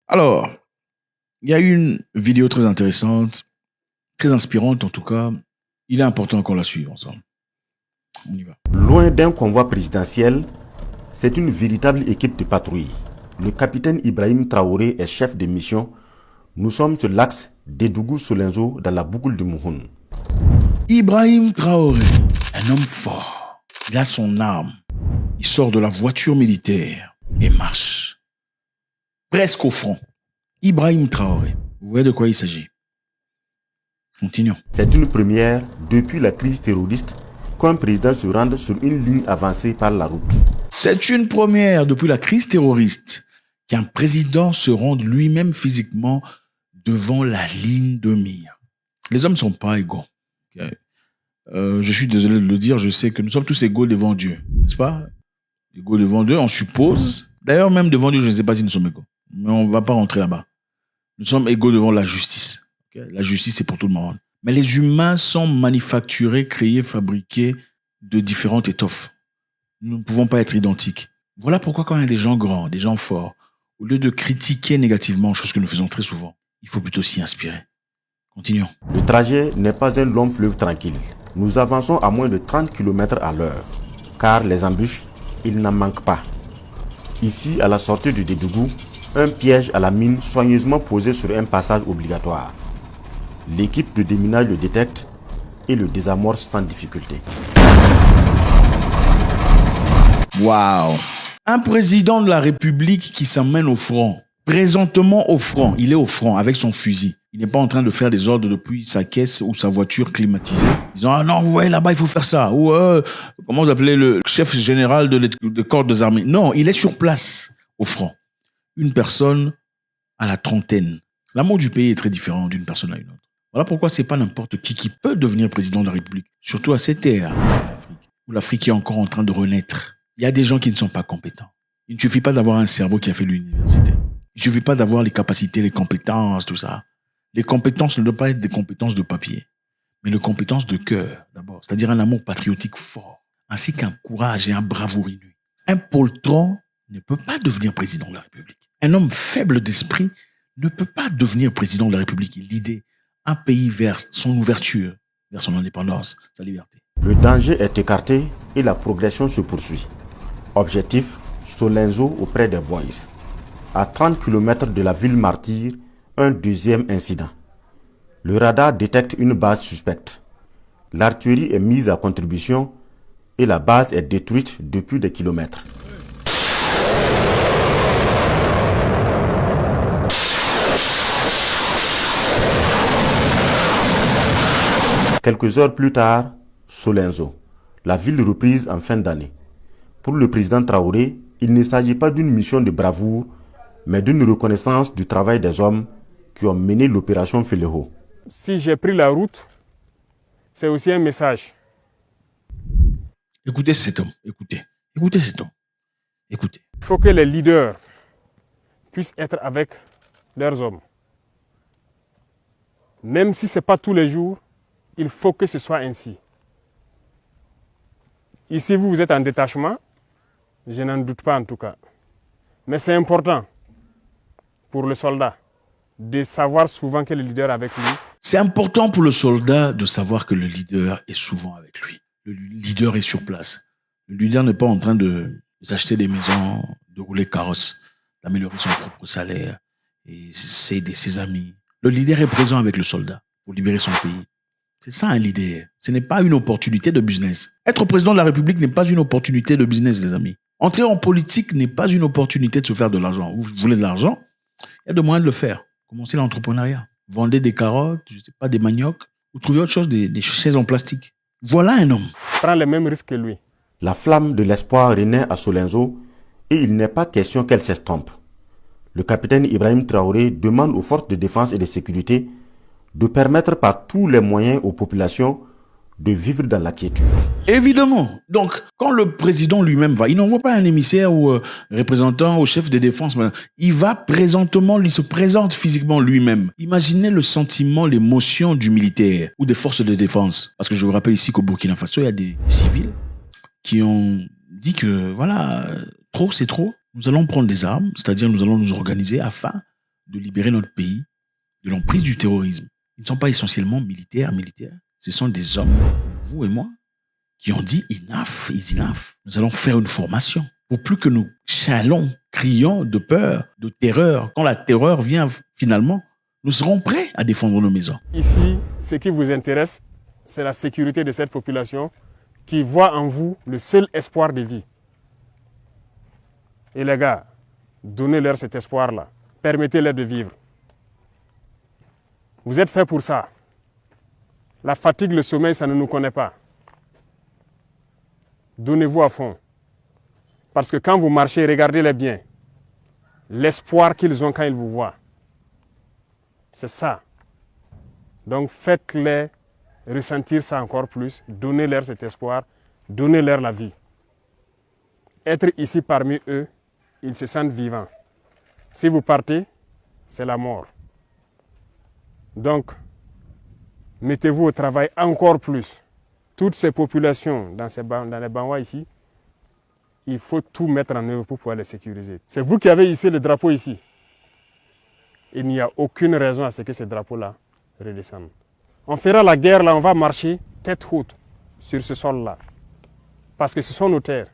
Alors, il y a eu une vidéo très intéressante, très inspirante en tout cas. Il est important qu'on la suive ensemble. On y va. Loin d'un convoi présidentiel, c'est une véritable équipe de patrouille. Le capitaine Ibrahim Traoré est chef de mission. Nous sommes sur l'axe d'Edougou-Solenzo dans la boucle de Mouhoun. Ibrahim Traoré, un homme fort. Il a son arme. Il sort de la voiture militaire et marche. Presque au front. Ibrahim Traoré. Vous voyez de quoi il s'agit? Continuons. C'est une première depuis la crise terroriste qu'un président se rende sur une ligne avancée par la route. C'est une première depuis la crise terroriste qu'un président se rende lui-même physiquement devant la ligne de mire. Les hommes ne sont pas égaux. Okay. Je suis désolé de le dire, je sais que nous sommes tous égaux devant Dieu, n'est-ce pas? Égaux devant Dieu, on suppose. D'ailleurs, même devant Dieu, je ne sais pas si nous sommes égaux. Mais on ne va pas rentrer là-bas. Nous sommes égaux devant la justice. Okay? La justice, c'est pour tout le monde. Mais les humains sont manufacturés, créés, fabriqués de différentes étoffes. Nous ne pouvons pas être identiques. Voilà pourquoi quand il y a des gens grands, des gens forts, au lieu de critiquer négativement, chose que nous faisons très souvent, il faut plutôt s'y inspirer. Continuons. Le trajet n'est pas un long fleuve tranquille. Nous avançons à moins de 30 km à l'heure, car les embûches, il n'en manque pas. Ici, à la sortie du Dédougou, un piège à la mine soigneusement posé sur un passage obligatoire. L'équipe de déminage le détecte et le désamorce sans difficulté. Waouh! Un président de la République qui s'emmène au front. Présentement au front. Il est au front avec son fusil. Il n'est pas en train de faire des ordres depuis sa caisse ou sa voiture climatisée. Disant, ah non, vous voyez là-bas, il faut faire ça. Ou, comment vous appelez le chef général de corps des armées. Non, il est sur place, au front. Une personne à la trentaine. L'amour du pays est très différent d'une personne à une autre. Voilà pourquoi c'est pas n'importe qui peut devenir président de la République. Surtout à cette ère, l'Afrique, où l'Afrique est encore en train de renaître. Il y a des gens qui ne sont pas compétents. Il ne suffit pas d'avoir un cerveau qui a fait l'université. Il ne suffit pas d'avoir les capacités, les compétences, tout ça. Les compétences ne doivent pas être des compétences de papier, mais les compétences de cœur, d'abord. C'est-à-dire un amour patriotique fort, ainsi qu'un courage et un bravoure inouï. Un poltron ne peut pas devenir président de la République. Un homme faible d'esprit ne peut pas devenir président de la République. L'idée, un pays vers son ouverture, vers son indépendance, sa liberté. Le danger est écarté et la progression se poursuit. Objectif, Solenzo auprès des Boys. À 30 km de la ville martyre, un deuxième incident. Le radar détecte une base suspecte. L'artillerie est mise à contribution et la base est détruite depuis des kilomètres. Quelques heures plus tard, Solenzo, la ville reprise en fin d'année. Pour le président Traoré, il ne s'agit pas d'une mission de bravoure, mais d'une reconnaissance du travail des hommes qui ont mené l'opération Félého. Si j'ai pris la route, c'est aussi un message. Écoutez cet homme, écoutez. Écoutez cet homme. Écoutez. Il faut que les leaders puissent être avec leurs hommes. Même si ce n'est pas tous les jours, il faut que ce soit ainsi. Ici, vous êtes en détachement, je n'en doute pas en tout cas. Mais c'est important pour le soldat de savoir souvent que le leader est avec lui. C'est important pour le soldat de savoir que le leader est souvent avec lui. Le leader est sur place. Le leader n'est pas en train de s'acheter des maisons, de rouler carrosse, d'améliorer son propre salaire et s'aider ses amis. Le leader est présent avec le soldat pour libérer son pays. C'est ça un leader. Ce n'est pas une opportunité de business. Être président de la République n'est pas une opportunité de business, les amis. Entrer en politique n'est pas une opportunité de se faire de l'argent. Vous voulez de l'argent? Il y a de moyens de le faire. Commencez l'entrepreneuriat. Vendez des carottes, je ne sais pas, des maniocs. Vous trouvez autre chose, des chaises en plastique. Voilà un homme. Prends les mêmes risques que lui. La flamme de l'espoir renaît à Solenzo et il n'est pas question qu'elle s'estompe. Le capitaine Ibrahim Traoré demande aux forces de défense et de sécurité de permettre par tous les moyens aux populations de vivre dans la quiétude. Évidemment. Donc, quand le président lui-même va, il n'envoie pas un émissaire ou représentant au chef de défense. Il va présentement, il se présente physiquement lui-même. Imaginez le sentiment, l'émotion du militaire ou des forces de défense. Parce que je vous rappelle ici qu'au Burkina Faso, il y a des civils qui ont dit que, voilà, trop c'est trop. Nous allons prendre des armes, c'est-à-dire nous allons nous organiser afin de libérer notre pays de l'emprise du terrorisme. Ils ne sont pas essentiellement militaires. Ce sont des hommes, vous et moi, qui ont dit enough is enough. Nous allons faire une formation pour plus que nous chialons, crions de peur, de terreur. Quand la terreur vient finalement, nous serons prêts à défendre nos maisons. Ici, ce qui vous intéresse, c'est la sécurité de cette population qui voit en vous le seul espoir de vie. Et les gars, donnez-leur cet espoir-là. Permettez-leur de vivre. Vous êtes faits pour ça. La fatigue, le sommeil, ça ne nous connaît pas. Donnez-vous à fond. Parce que quand vous marchez, regardez-les bien. L'espoir qu'ils ont quand ils vous voient. C'est ça. Donc faites-les ressentir ça encore plus. Donnez-leur cet espoir. Donnez-leur la vie. Être ici parmi eux, ils se sentent vivants. Si vous partez, c'est la mort. Donc, mettez-vous au travail encore plus. Toutes ces populations dans les Banwa ici, il faut tout mettre en œuvre pour pouvoir les sécuriser. C'est vous qui avez hissé le drapeau ici. Il n'y a aucune raison à ce que ce drapeau-là redescende. On fera la guerre là, on va marcher tête haute sur ce sol-là. Parce que ce sont nos terres.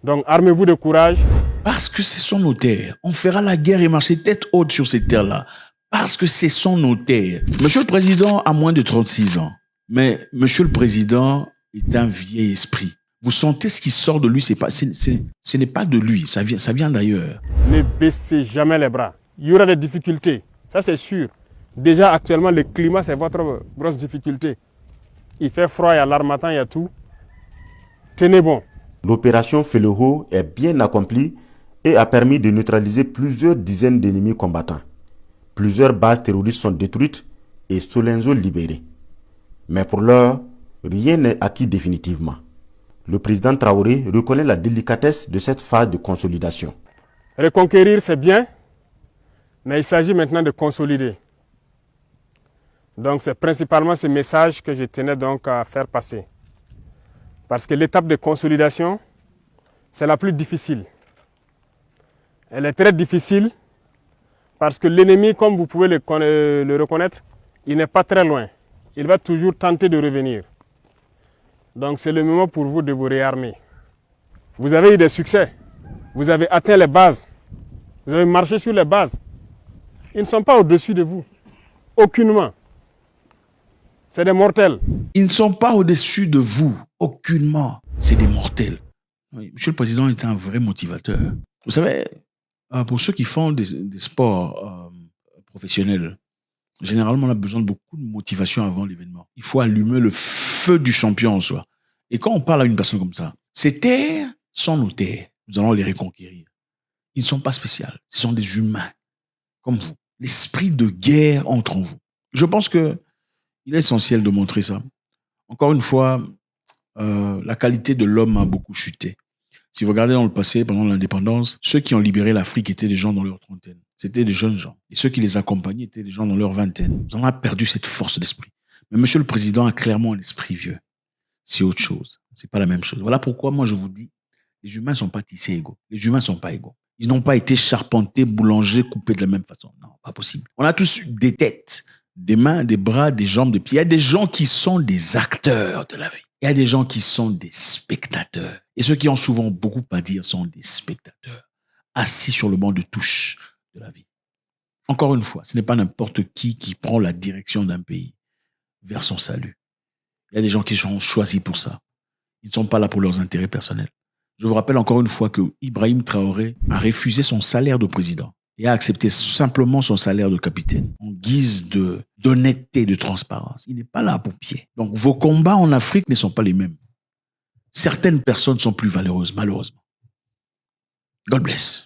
Donc armez-vous de courage. Parce que ce sont nos terres. On fera la guerre et marcher tête haute sur ces terres-là. Parce que ce sont nos terres. Monsieur le Président a moins de 36 ans. Mais Monsieur le Président est un vieil esprit. Vous sentez ce qui sort de lui, ce n'est pas de lui, ça vient d'ailleurs. Ne baissez jamais les bras. Il y aura des difficultés, ça c'est sûr. Déjà actuellement, le climat, c'est votre grosse difficulté. Il fait froid, il y a l'armatan, il y a tout. Tenez bon. L'opération Feleho est bien accomplie et a permis de neutraliser plusieurs dizaines d'ennemis combattants. Plusieurs bases terroristes sont détruites et Solenzo libéré. Mais pour l'heure, rien n'est acquis définitivement. Le président Traoré reconnaît la délicatesse de cette phase de consolidation. Reconquérir, c'est bien, mais il s'agit maintenant de consolider. Donc c'est principalement ce message que je tenais donc à faire passer. Parce que l'étape de consolidation, c'est la plus difficile. Elle est très difficile parce que l'ennemi, comme vous pouvez le reconnaître, il n'est pas très loin. Il va toujours tenter de revenir. Donc c'est le moment pour vous de vous réarmer. Vous avez eu des succès. Vous avez atteint les bases. Vous avez marché sur les bases. Ils ne sont pas au-dessus de vous. Aucunement. C'est des mortels. Ils ne sont pas au-dessus de vous. Aucunement. C'est des mortels. Oui, Monsieur le Président est un vrai motivateur. Vous savez, pour ceux qui font des sports professionnels, généralement, on a besoin de beaucoup de motivation avant l'événement. Il faut allumer le feu du champion en soi. Et quand on parle à une personne comme ça, ces terres sont nos terres. Nous allons les reconquérir. Ils ne sont pas spéciaux. Ce sont des humains, comme vous. L'esprit de guerre entre en vous. Je pense qu'il est essentiel de montrer ça. Encore une fois, la qualité de l'homme a beaucoup chuté. Si vous regardez dans le passé, pendant l'indépendance, ceux qui ont libéré l'Afrique étaient des gens dans leur trentaine. C'était des jeunes gens. Et ceux qui les accompagnaient étaient des gens dans leur vingtaine. Nous avons perdu cette force d'esprit. Mais Monsieur le Président a clairement un esprit vieux. C'est autre chose. C'est pas la même chose. Voilà pourquoi moi je vous dis, les humains ne sont pas tissés égaux. Les humains ne sont pas égaux. Ils n'ont pas été charpentés, boulangés, coupés de la même façon. Non, pas possible. On a tous des têtes, des mains, des bras, des jambes, des pieds. Il y a des gens qui sont des acteurs de la vie. Il y a des gens qui sont des spectateurs. Et ceux qui ont souvent beaucoup à dire sont des spectateurs, assis sur le banc de touche de la vie. Encore une fois, ce n'est pas n'importe qui prend la direction d'un pays vers son salut. Il y a des gens qui sont choisis pour ça. Ils ne sont pas là pour leurs intérêts personnels. Je vous rappelle encore une fois que Ibrahim Traoré a refusé son salaire de président et a accepté simplement son salaire de capitaine en guise d'honnêteté, de transparence. Il n'est pas là pour pied. Donc vos combats en Afrique ne sont pas les mêmes. Certaines personnes sont plus valeureuses, malheureusement. God bless.